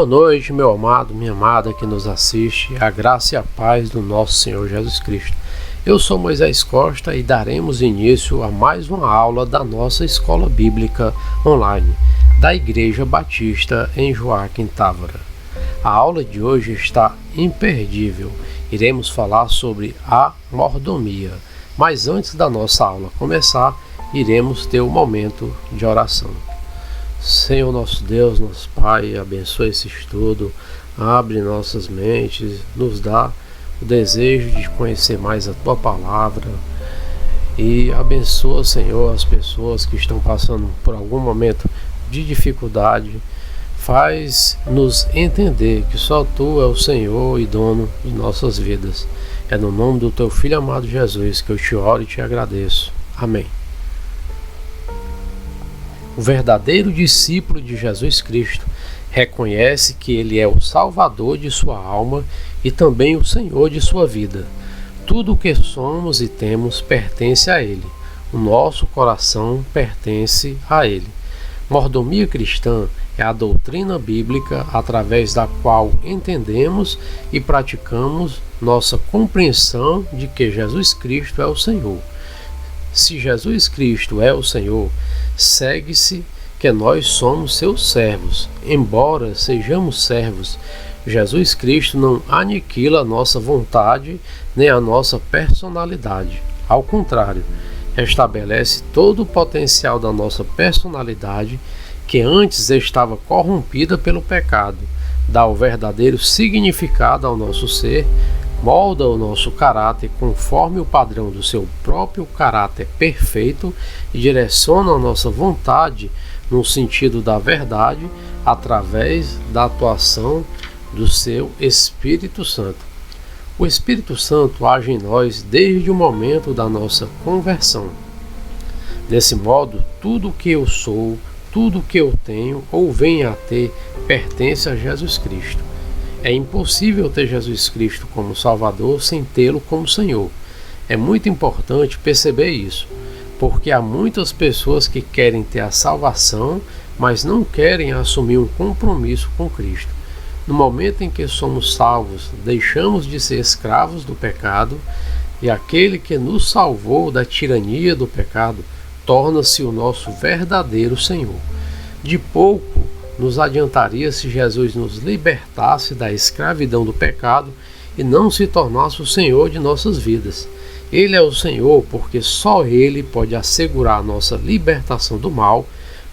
Boa noite, meu amado, minha amada que nos assiste, a graça e a paz do nosso Senhor Jesus Cristo. Eu sou Moisés Costa e daremos início a mais uma aula da nossa escola bíblica online, da Igreja Batista em Joaquim Távora. A aula de hoje está imperdível. Iremos falar sobre a mordomia, mas antes da nossa aula começar, iremos ter um momento de oração. Senhor nosso Deus, nosso Pai, abençoa esse estudo, abre nossas mentes, nos dá o desejo de conhecer mais a Tua Palavra e abençoa, Senhor, as pessoas que estão passando por algum momento de dificuldade. Faz-nos entender que só Tu é o Senhor e dono de nossas vidas. É no nome do Teu Filho amado Jesus que eu te oro e te agradeço. Amém. O verdadeiro discípulo de Jesus Cristo reconhece que Ele é o Salvador de sua alma e também o Senhor de sua vida. Tudo o que somos e temos pertence a Ele. O nosso coração pertence a Ele. Mordomia cristã é a doutrina bíblica através da qual entendemos e praticamos nossa compreensão de que Jesus Cristo é o Senhor. Se Jesus Cristo é o Senhor, segue-se que nós somos seus servos. Embora sejamos servos, Jesus Cristo não aniquila a nossa vontade nem a nossa personalidade. Ao contrário, restabelece todo o potencial da nossa personalidade que antes estava corrompida pelo pecado, dá o verdadeiro significado ao nosso ser, molda o nosso caráter conforme o padrão do seu próprio caráter perfeito e direciona a nossa vontade no sentido da verdade através da atuação do seu Espírito Santo. O Espírito Santo age em nós desde o momento da nossa conversão. Desse modo, tudo o que eu sou, tudo o que eu tenho ou venho a ter pertence a Jesus Cristo. É impossível ter Jesus Cristo como Salvador sem tê-lo como Senhor. É muito importante perceber isso, porque há muitas pessoas que querem ter a salvação, mas não querem assumir um compromisso com Cristo. No momento em que somos salvos, deixamos de ser escravos do pecado e aquele que nos salvou da tirania do pecado torna-se o nosso verdadeiro Senhor. De pouco nos adiantaria se Jesus nos libertasse da escravidão do pecado e não se tornasse o Senhor de nossas vidas. Ele é o Senhor porque só Ele pode assegurar a nossa libertação do mal,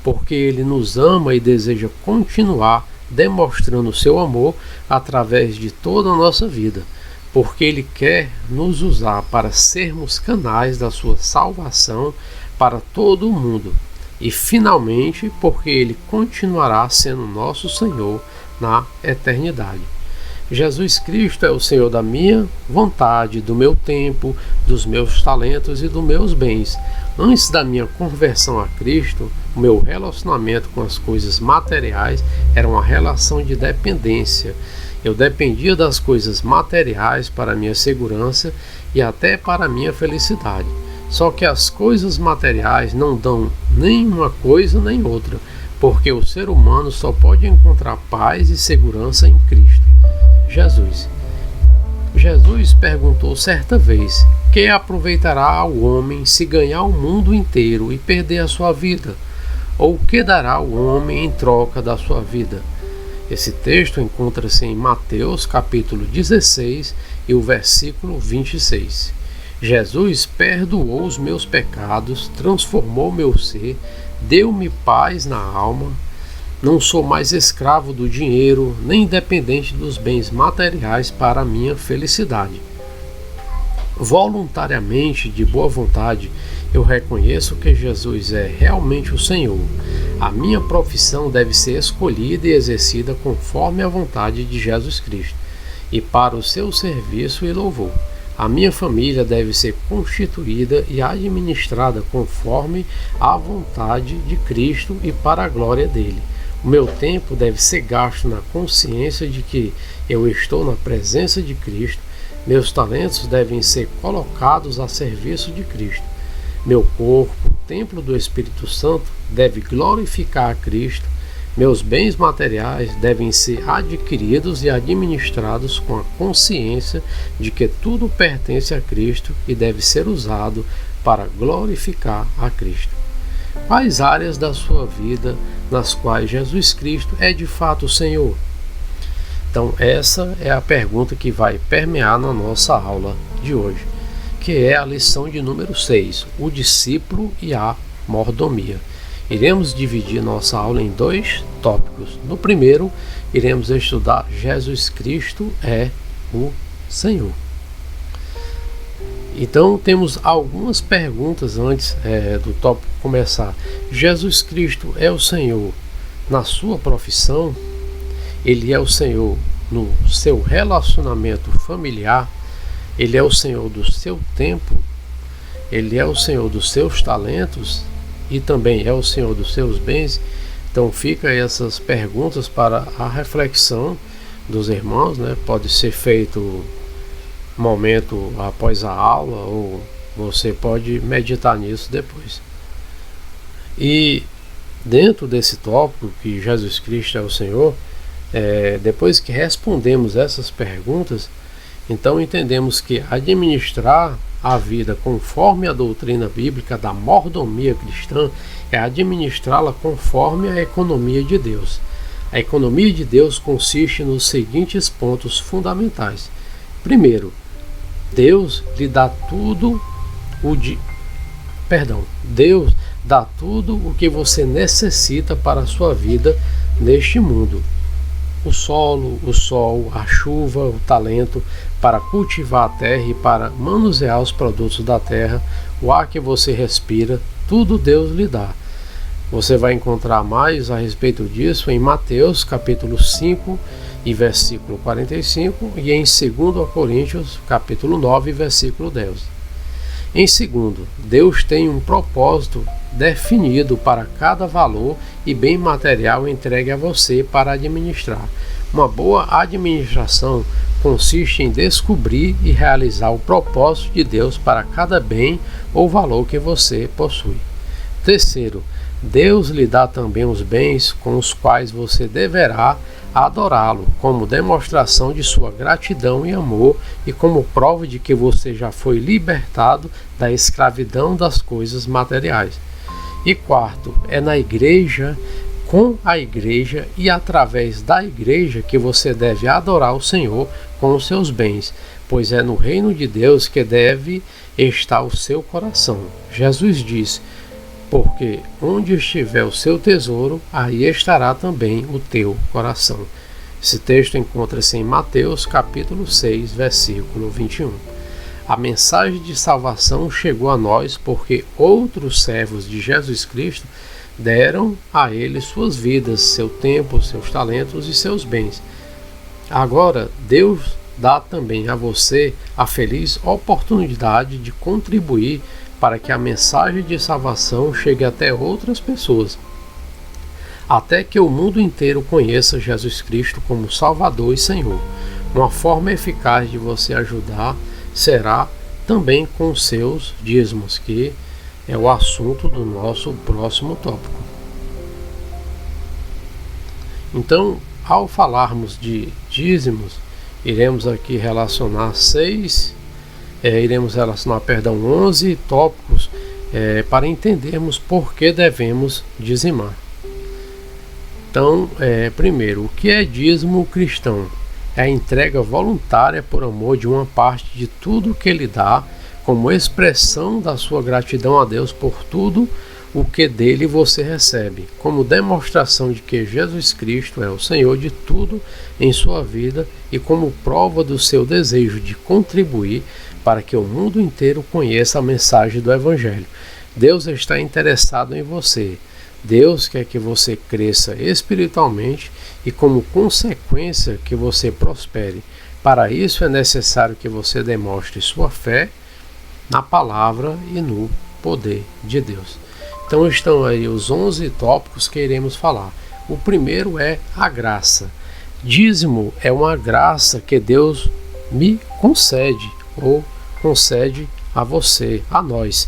porque Ele nos ama e deseja continuar demonstrando o seu amor através de toda a nossa vida, porque Ele quer nos usar para sermos canais da sua salvação para todo o mundo. E finalmente, porque Ele continuará sendo nosso Senhor na eternidade. Jesus Cristo é o Senhor da minha vontade, do meu tempo, dos meus talentos e dos meus bens. Antes da minha conversão a Cristo, o meu relacionamento com as coisas materiais era uma relação de dependência. Eu dependia das coisas materiais para a minha segurança e até para a minha felicidade. Só que as coisas materiais não dão nem uma coisa nem outra, porque o ser humano só pode encontrar paz e segurança em Cristo, Jesus. Jesus perguntou certa vez: que aproveitará ao homem se ganhar o mundo inteiro e perder a sua vida? Ou que dará o homem em troca da sua vida? Esse texto encontra-se em Mateus capítulo 16 e o versículo 26. Jesus perdoou os meus pecados, transformou meu ser, deu-me paz na alma. Não sou mais escravo do dinheiro, nem dependente dos bens materiais para a minha felicidade. Voluntariamente, de boa vontade, eu reconheço que Jesus é realmente o Senhor. A minha profissão deve ser escolhida e exercida conforme a vontade de Jesus Cristo e para o seu serviço e louvor. A minha família deve ser constituída e administrada conforme a vontade de Cristo e para a glória dele. O meu tempo deve ser gasto na consciência de que eu estou na presença de Cristo. Meus talentos devem ser colocados a serviço de Cristo. Meu corpo, templo do Espírito Santo, deve glorificar a Cristo. Meus bens materiais devem ser adquiridos e administrados com a consciência de que tudo pertence a Cristo e deve ser usado para glorificar a Cristo. Quais áreas da sua vida nas quais Jesus Cristo é de fato o Senhor? Então, essa é a pergunta que vai permear na nossa aula de hoje, que é a lição de número 6, o discípulo e a mordomia. Iremos dividir nossa aula em 2 tópicos. No primeiro, iremos estudar Jesus Cristo é o Senhor. Então, temos algumas perguntas antes do tópico começar. Jesus Cristo é o Senhor na sua profissão? Ele é o Senhor no seu relacionamento familiar? Ele é o Senhor do seu tempo? Ele é o Senhor dos seus talentos? E também é o Senhor dos seus bens? Então fica essas perguntas para a reflexão dos irmãos, né? Pode ser feito momento após a aula, ou você pode meditar nisso depois. E dentro desse tópico, que Jesus Cristo é o Senhor, depois que respondemos essas perguntas, então entendemos que administrar a vida conforme a doutrina bíblica da mordomia cristã é administrá-la conforme a economia de Deus. A economia de Deus consiste nos seguintes pontos fundamentais. Primeiro, Deus lhe dá tudo Deus dá tudo o que você necessita para a sua vida neste mundo. O solo, o sol, a chuva, o talento para cultivar a terra e para manusear os produtos da terra, o ar que você respira, tudo Deus lhe dá. Você vai encontrar mais a respeito disso em Mateus capítulo 5 e versículo 45 e em 2 Coríntios capítulo 9 versículo 10. Em segundo, Deus tem um propósito definido para cada valor e bem material entregue a você para administrar. Uma boa administração consiste em descobrir e realizar o propósito de Deus para cada bem ou valor que você possui. Terceiro, Deus lhe dá também os bens com os quais você deverá adorá-lo, como demonstração de sua gratidão e amor e como prova de que você já foi libertado da escravidão das coisas materiais. E quarto, é na igreja, com a igreja e através da igreja que você deve adorar o Senhor com os seus bens, pois é no reino de Deus que deve estar o seu coração. Jesus disse: porque onde estiver o seu tesouro, aí estará também o teu coração. Esse texto encontra-se em Mateus capítulo 6, versículo 21. A mensagem de salvação chegou a nós porque outros servos de Jesus Cristo deram a ele suas vidas, seu tempo, seus talentos e seus bens. Agora, Deus dá também a você a feliz oportunidade de contribuir para que a mensagem de salvação chegue até outras pessoas, até que o mundo inteiro conheça Jesus Cristo como Salvador e Senhor. Uma forma eficaz de você ajudar será também com seus dízimos, que é o assunto do nosso próximo tópico. Então, ao falarmos de dízimos, iremos aqui relacionar 11 tópicos para entendermos por que devemos dizimar. Então, primeiro, o que é dízimo cristão? É a entrega voluntária por amor de uma parte de tudo que ele dá, como expressão da sua gratidão a Deus por tudo o que dele você recebe, como demonstração de que Jesus Cristo é o Senhor de tudo em sua vida e como prova do seu desejo de contribuir para que o mundo inteiro conheça a mensagem do Evangelho. Deus está interessado em você. Deus quer que você cresça espiritualmente e, como consequência, que você prospere. Para isso é necessário que você demonstre sua fé na palavra e no poder de Deus. Então estão aí os 11 tópicos que iremos falar. O primeiro é a graça. Dízimo é uma graça que Deus me concede ou concede a você, a nós.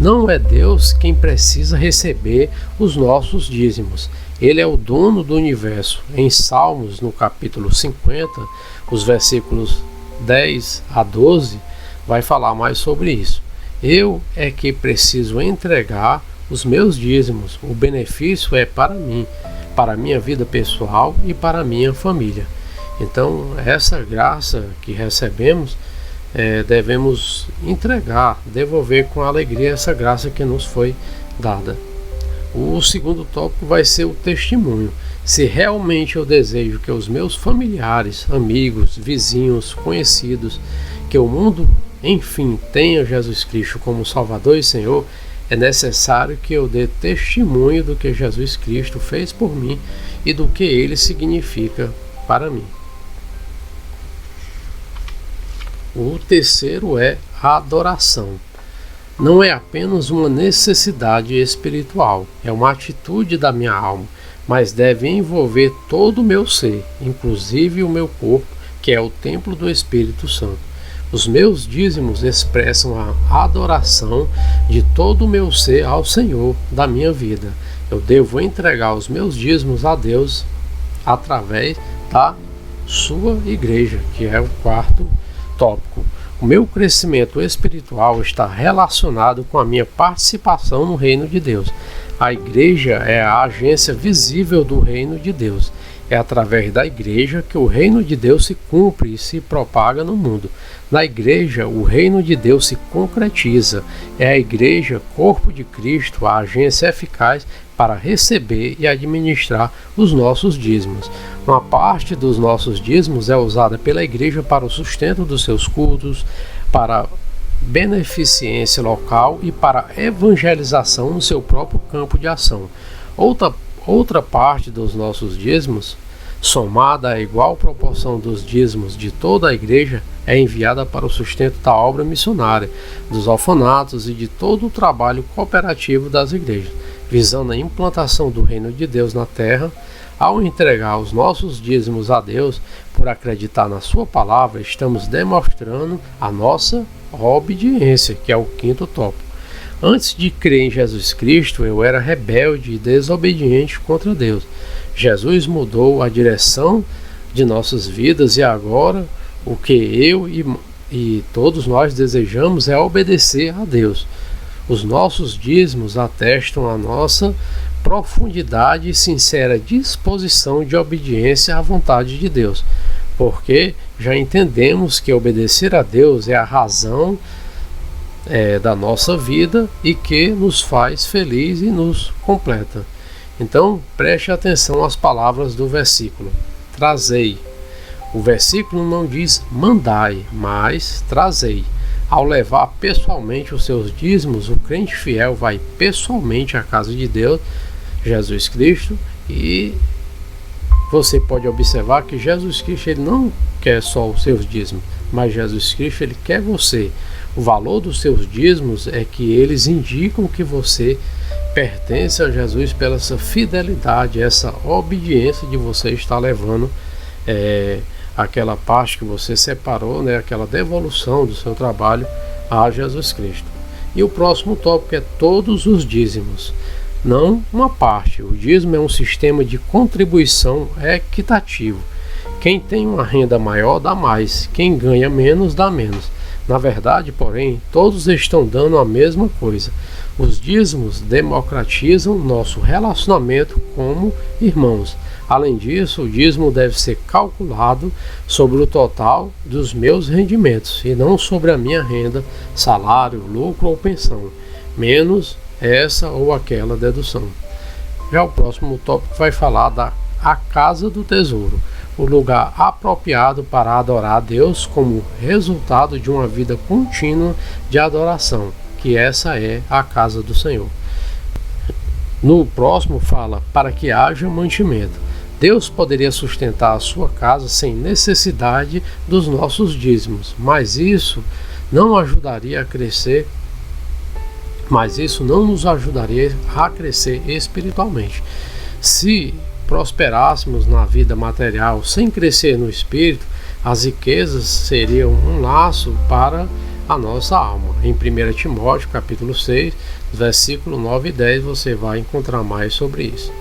Não é Deus quem precisa receber os nossos dízimos. Ele é o dono do universo. Em Salmos, no capítulo 50, os versículos 10 a 12, vai falar mais sobre isso. Eu é que preciso entregar os meus dízimos. O benefício é para mim, para a minha vida pessoal e para a minha família. Então, essa graça que recebemos, devemos entregar, devolver com alegria essa graça que nos foi dada. O segundo tópico vai ser o testemunho. Se realmente eu desejo que os meus familiares, amigos, vizinhos, conhecidos, que o mundo, enfim, tenha Jesus Cristo como Salvador e Senhor, é necessário que eu dê testemunho do que Jesus Cristo fez por mim e do que Ele significa para mim. O terceiro é a adoração. Não é apenas uma necessidade espiritual, é uma atitude da minha alma, mas deve envolver todo o meu ser, inclusive o meu corpo, que é o templo do Espírito Santo. Os meus dízimos expressam a adoração de todo o meu ser ao Senhor da minha vida. Eu devo entregar os meus dízimos a Deus através da sua igreja, que é o quarto tópico. O meu crescimento espiritual está relacionado com a minha participação no reino de Deus. A igreja é a agência visível do reino de Deus. É através da igreja que o reino de Deus se cumpre e se propaga no mundo. Na igreja, o reino de Deus se concretiza. É a igreja, corpo de Cristo, a agência eficaz para receber e administrar os nossos dízimos. Uma parte dos nossos dízimos é usada pela igreja para o sustento dos seus cultos, para beneficência local e para evangelização no seu próprio campo de ação. Outra parte dos nossos dízimos, somada à igual proporção dos dízimos de toda a igreja, é enviada para o sustento da obra missionária, dos orfanatos e de todo o trabalho cooperativo das igrejas, visando a implantação do reino de Deus na terra. Ao entregar os nossos dízimos a Deus, por acreditar na sua palavra, estamos demonstrando a nossa obediência, que é o quinto tópico. Antes de crer em Jesus Cristo, eu era rebelde e desobediente contra Deus. Jesus mudou a direção de nossas vidas e agora o que eu e todos nós desejamos é obedecer a Deus. Os nossos dízimos atestam a nossa profundidade e sincera disposição de obediência à vontade de Deus, porque já entendemos que obedecer a Deus é a razão da nossa vida e que nos faz feliz e nos completa. Então preste atenção às palavras do versículo. Trazei. O versículo não diz mandai, mas trazei. Ao levar pessoalmente os seus dízimos, o crente fiel vai pessoalmente à casa de Deus, Jesus Cristo, e você pode observar que Jesus Cristo ele não quer só os seus dízimos, mas Jesus Cristo ele quer você. O valor dos seus dízimos é que eles indicam que você pertence a Jesus pela essa fidelidade, essa obediência de você estar levando aquela parte que você separou, aquela devolução do seu trabalho a Jesus Cristo. E o próximo tópico é todos os dízimos, não uma parte. O dízimo é um sistema de contribuição equitativo. Quem tem uma renda maior dá mais, quem ganha menos dá menos. Na verdade, porém, todos estão dando a mesma coisa. Os dízimos democratizam nosso relacionamento como irmãos. Além disso, o dízimo deve ser calculado sobre o total dos meus rendimentos e não sobre a minha renda, salário, lucro ou pensão, menos essa ou aquela dedução. Já o próximo tópico vai falar da casa do tesouro, o lugar apropriado para adorar a Deus como resultado de uma vida contínua de adoração, que essa é a casa do Senhor. No próximo fala para que haja mantimento. Deus poderia sustentar a sua casa sem necessidade dos nossos dízimos, mas isso não ajudaria a crescer, não nos ajudaria a crescer espiritualmente. Se prosperássemos na vida material sem crescer no espírito, as riquezas seriam um laço para a nossa alma. Em 1 Timóteo, capítulo 6, versículo 9 e 10, você vai encontrar mais sobre isso.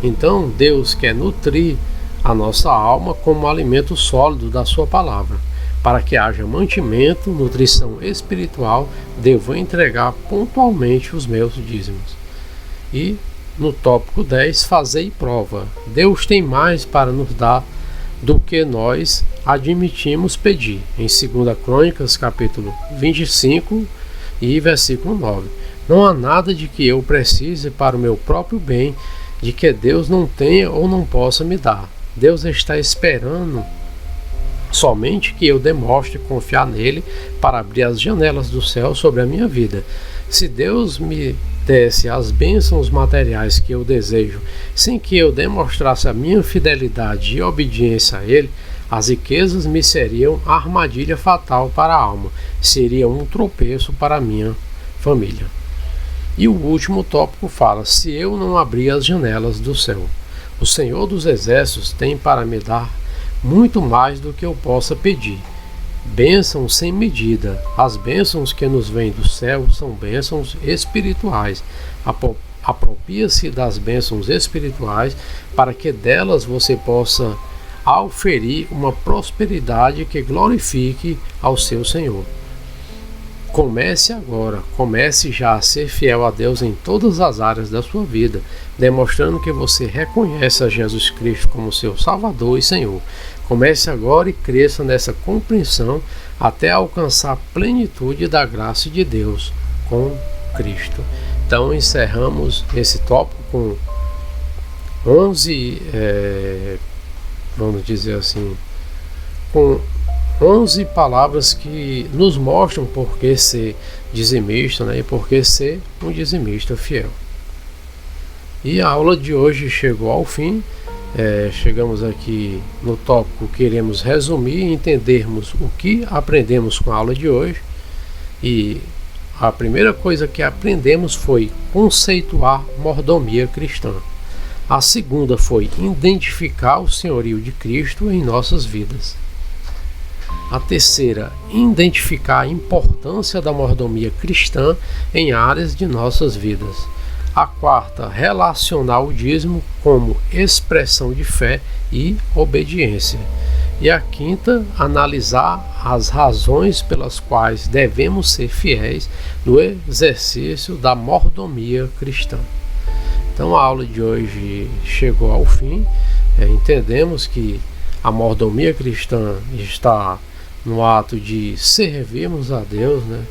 Então, Deus quer nutrir a nossa alma como alimento sólido da sua palavra. Para que haja mantimento, nutrição espiritual, devo entregar pontualmente os meus dízimos. E no tópico 10, fazei prova. Deus tem mais para nos dar do que nós admitimos pedir. Em 2 Crônicas, capítulo 25 e versículo 9. Não há nada de que eu precise para o meu próprio bem, de que Deus não tenha ou não possa me dar. Deus está esperando somente que eu demonstre confiar nele para abrir as janelas do céu sobre a minha vida. Se Deus me desse as bênçãos materiais que eu desejo, sem que eu demonstrasse a minha fidelidade e obediência a ele, as riquezas me seriam a armadilha fatal para a alma, seria um tropeço para a minha família. E o último tópico fala: se eu não abrir as janelas do céu, o Senhor dos Exércitos tem para me dar muito mais do que eu possa pedir. Bênçãos sem medida. As bênçãos que nos vêm do céu são bênçãos espirituais. Apropria-se das bênçãos espirituais para que delas você possa auferir uma prosperidade que glorifique ao seu Senhor. Comece agora, comece já a ser fiel a Deus em todas as áreas da sua vida, demonstrando que você reconhece a Jesus Cristo como seu Salvador e Senhor. Comece agora e cresça nessa compreensão até alcançar a plenitude da graça de Deus com Cristo. Então encerramos esse tópico com 11, vamos dizer assim, com 11 palavras que nos mostram por que ser dizimista, né, e por que ser um dizimista fiel. E a aula de hoje chegou ao fim. Chegamos aqui no tópico que iremos resumir e entendermos o que aprendemos com a aula de hoje. E a primeira coisa que aprendemos foi conceituar mordomia cristã. A segunda foi identificar o senhorio de Cristo em nossas vidas. A terceira, identificar a importância da mordomia cristã em áreas de nossas vidas. A quarta, relacionar o dízimo como expressão de fé e obediência. E a quinta, analisar as razões pelas quais devemos ser fiéis no exercício da mordomia cristã. Então a aula de hoje chegou ao fim. Entendemos que a mordomia cristã está no ato de servirmos a Deus, né,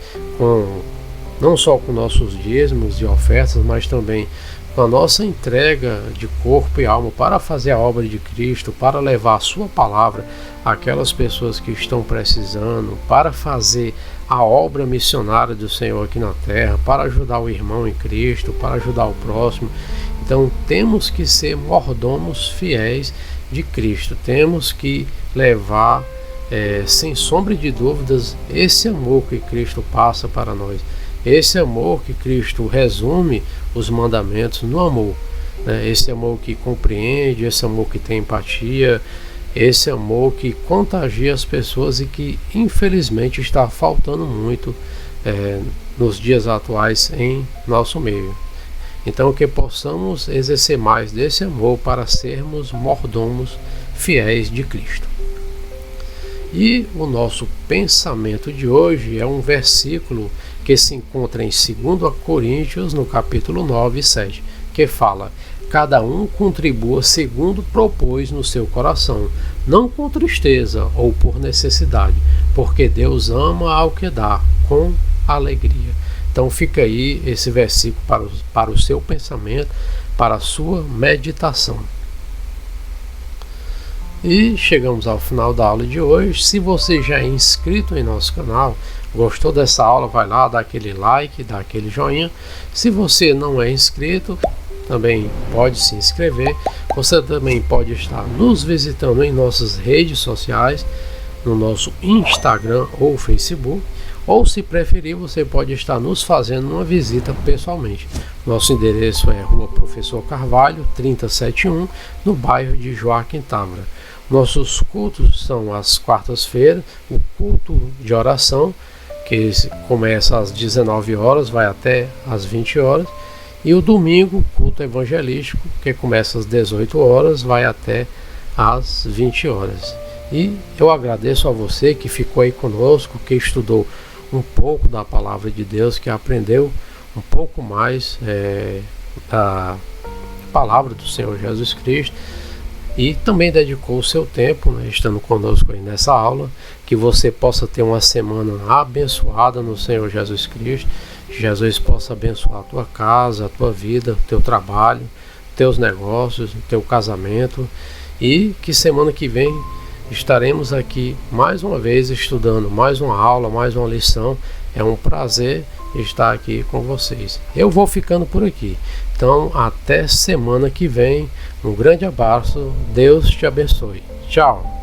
não só com nossos dízimos e ofertas, mas também com a nossa entrega de corpo e alma para fazer a obra de Cristo, para levar a sua palavra àquelas pessoas que estão precisando, para fazer a obra missionária do Senhor aqui na terra, para ajudar o irmão em Cristo, para ajudar o próximo. Então temos que ser mordomos fiéis de Cristo, temos que levar sem sombra de dúvidas esse amor que Cristo passa para nós, esse amor que Cristo resume os mandamentos no amor, né? Esse amor que compreende, esse amor que tem empatia, esse amor que contagia as pessoas e que infelizmente está faltando muito nos dias atuais em nosso meio. Então que possamos exercer mais desse amor para sermos mordomos fiéis de Cristo. E o nosso pensamento de hoje é um versículo que se encontra em 2 Coríntios, no capítulo 9 e 7, que fala: cada um contribua segundo propôs no seu coração, não com tristeza ou por necessidade, porque Deus ama ao que dá com alegria. Então fica aí esse versículo para o seu pensamento, para a sua meditação. E chegamos ao final da aula de hoje. Se você já é inscrito em nosso canal, gostou dessa aula, vai lá, dá aquele like, dá aquele joinha. Se você não é inscrito, também pode se inscrever. Você também pode estar nos visitando em nossas redes sociais, no nosso Instagram ou Facebook. Ou, se preferir, você pode estar nos fazendo uma visita pessoalmente. Nosso endereço é Rua Professor Carvalho, 3071, no bairro de Joaquim Távora. Nossos cultos são às quartas-feiras, o culto de oração, que começa às 19 horas, vai até às 20 horas. E o domingo, culto evangelístico, que começa às 18 horas, vai até às 20 horas. E eu agradeço a você que ficou aí conosco, que estudou um pouco da palavra de Deus, que aprendeu um pouco mais da palavra do Senhor Jesus Cristo, e também dedicou o seu tempo, né, estando conosco aí nessa aula. Que você possa ter uma semana abençoada no Senhor Jesus Cristo. Que Jesus possa abençoar a tua casa, a tua vida, o teu trabalho, teus negócios, o teu casamento. E que semana que vem estaremos aqui mais uma vez estudando mais uma aula, mais uma lição. É um prazer estar aqui com vocês. Eu vou ficando por aqui. Então, até semana que vem. Um grande abraço. Deus te abençoe. Tchau.